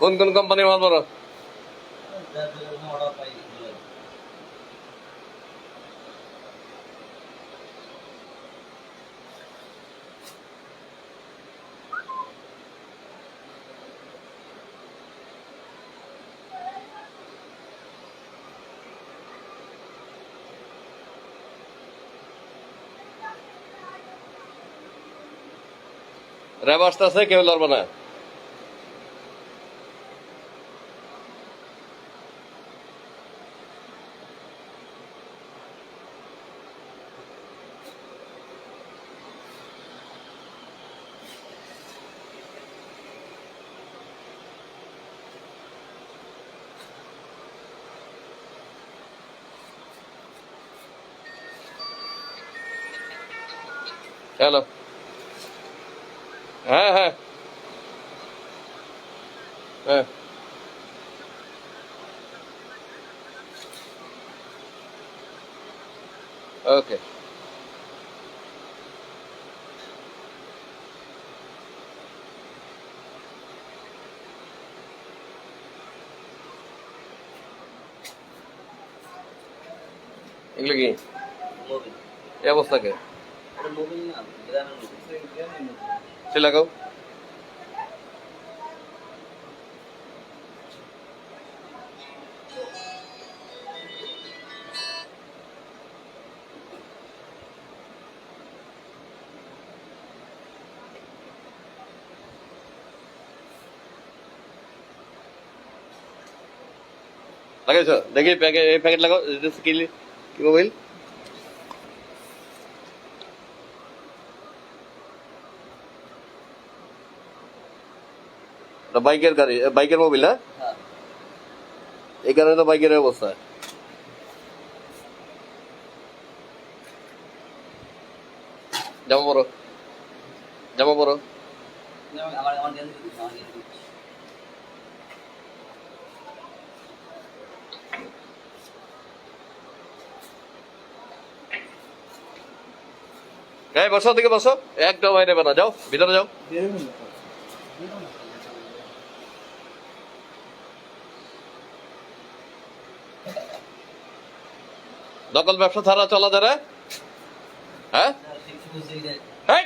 কোন কোন কোম্পানির মাল বড়? র্যাব আসতেছে, কেউ লড়বে না। হ্যালো। হ্যাঁ হ্যাঁ হ্যাঁ, ওকে। এগুলো কি এই অবস্থাকে সে লাগাও। লাগাইছো? দেখি প্যাকেট, এই প্যাকেট লাগাও। কি কি মোবাইল? বাইকের গাড়ি, বাইকের মোবাইল। হ্যাঁ, এই কারণে তো বাইকের অবস্থা। জামা পরো, জামা পরো। এই বসো, দিকে বসো, একদম বাইরে বেনা, যাও ভিতরে যাও। নকল ব্যবসা ছাড়া চলা যায় না? হ্যাঁ, এই,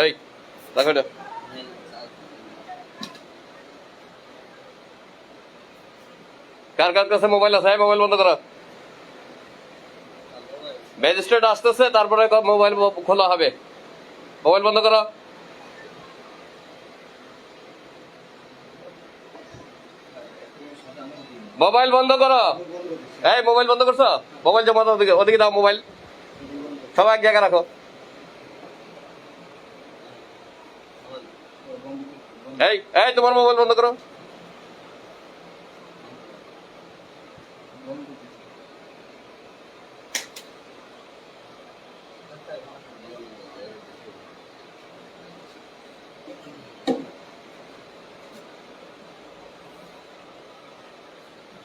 এই দেখো এটা। কার কার কাছে মোবাইল আছে? মোবাইল বন্ধ করো। ম্যাজিস্ট্রেট আসতেছে, তারপরে মোবাইল খোলা হবে। মোবাইল বন্ধ করো। মোবাইল বন্ধ করো। এই মোবাইল বন্ধ করছো? মোবাইল জমা দাও, ওদিকে ওদিকে দাও মোবাইল। সবাই এক জায়গায় রাখো। এই এই তোমার মোবাইল বন্ধ করো।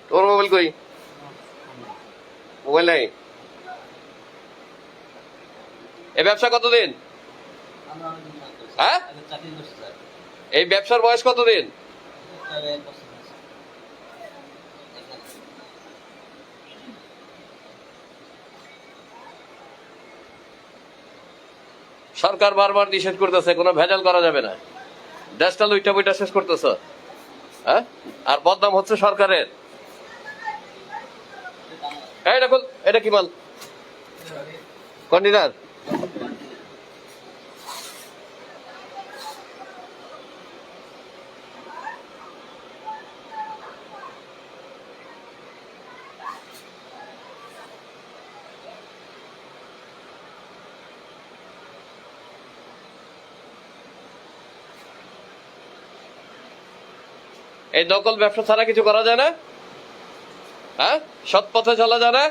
তোমার মোবাইল কই? মোবাইল নাই। এই ব্যবসা কতদিন? হ্যাঁ, এই ব্যবসার বয়স কতদিন? সরকার বারবার নিষেধ করতেছে, কোনো ভেজাল করা যাবে না। দেশটা লুইটা বইটা শেষ করতেছ। হ্যাঁ, আর বদনাম হচ্ছে সরকারের। এটা খোল, এটা কি মাল? কন্টেনার। এই নকল ব্যবসা ছাড়া কিছু করা যায় না? হ্যাঁ, সৎ পথে চলা যায় না?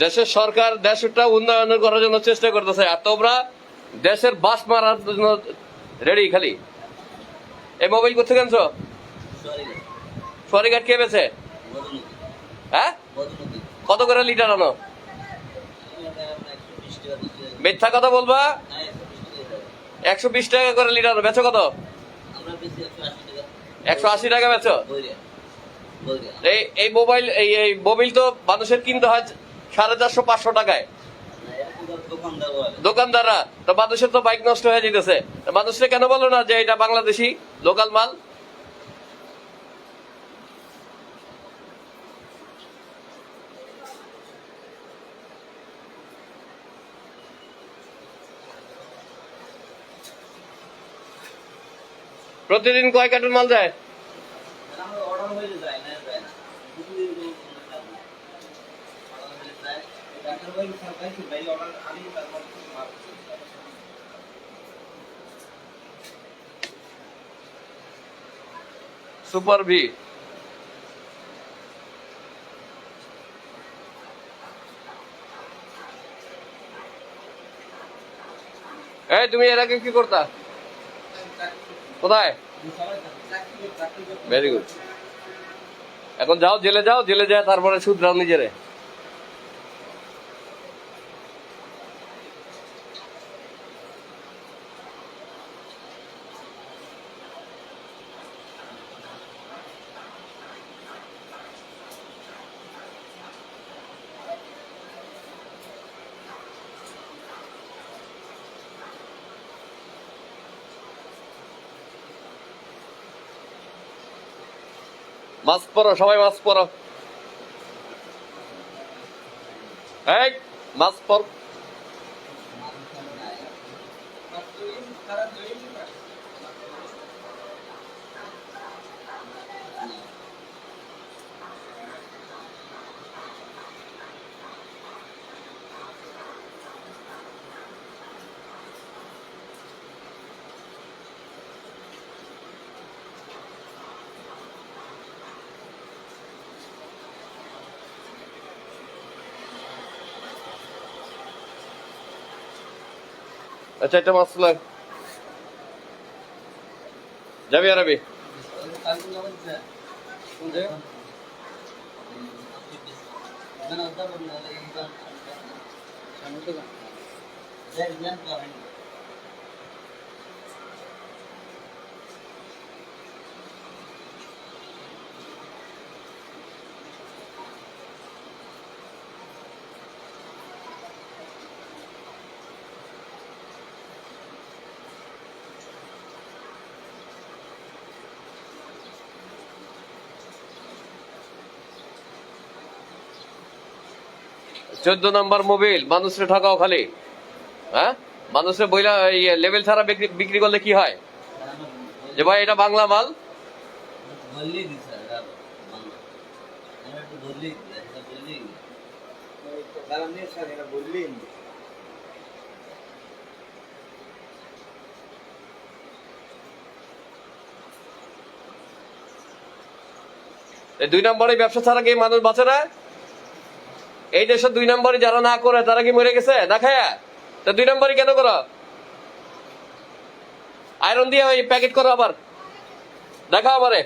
দেশের সরকার দেশটা উন্নয়ন করার জন্য চেষ্টা করতেছে, আর তোমরা দেশের বাস মারার জন্য রেডি খালি। এই মোবাইল কোথেকে আনছো? সরিঘাট কে বেছে? হ্যাঁ, কত করে লিটার আনো? মিথ্যা কথা বলবা। 120 টাকা করে লিটার বেচো। কত? 180 টাকা বেচো। এই মোবাইল এই মোবাইল তো মানুষের কিনতে হয় 450-500 টাকায়। দোকানদাররা তো, মানুষের তো বাইক নষ্ট হয়ে যেতেছে, মানুষকে কেন বলো না যে এটা বাংলাদেশি লোকাল মাল? প্রতিদিন কয় কার্টুন মাল যায়? Super V. এই তুমি এর আগে কি করতা? কোথায়? Very good. এখন যাও, জেলে যাও, জেলে যায় তারপরে শুধরাও নিজেরে। মাস্ক পরো, সবাই মাস্ক পরো। এই মাস্ক পর। আচ্ছা, এটা মাস্ক লাগ যাবি আরবি। চোদ্দ নম্বর মোবিল, মানুষের ঠকাও খালি। হ্যাঁ, মানুষের বইলা লেভেল ছাড়া বিক্রি করলে কি হয়? যে ভাই এটা বাংলা মাল। এই 2 নম্বরে ব্যবসা ছাড়া কি মানুষ বাঁচে না? এই দেশে 2 নম্বরই যারা না করে তারা কি মরে গেছে না খায়া? তা 2 নম্বরই কেন করো? আয়রন দিয়ে ওই প্যাকেট করো, আবার দেখাও আমারে।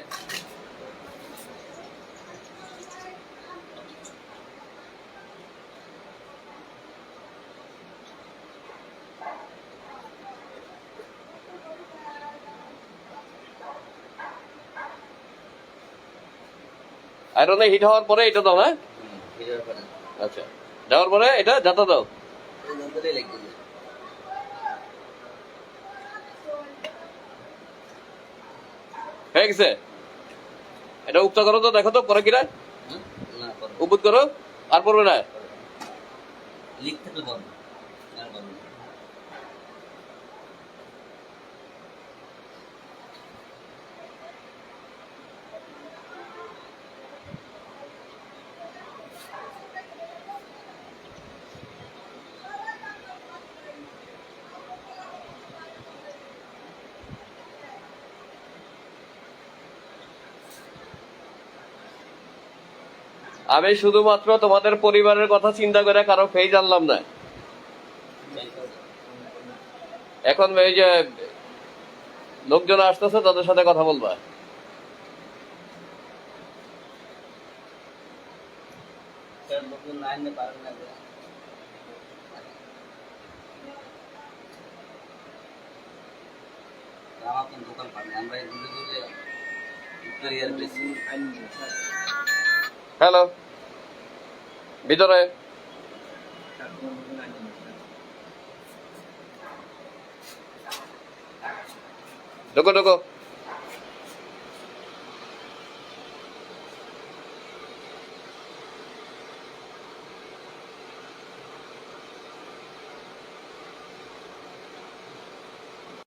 আয়রনে হিট হওয়ার পরে এটা দাও না? আচ্ছা, দেওয়ার পরে এটা যাতা দাও। হয়ে গেছে। এটা উপটা করো তো, দেখো তো পরে কিনা উপত করো। আর পড়বে না। লিখতে তো দাও। আমি শুধুমাত্র তোমাদের পরিবারের কথা চিন্তা করে কারো পেজ আনলাম না। এখন এই যে লোকজন আসতেছে তাদের সাথে কথা বলবা। হ্যালো, ভিতরে ঢোকো ঢোকো।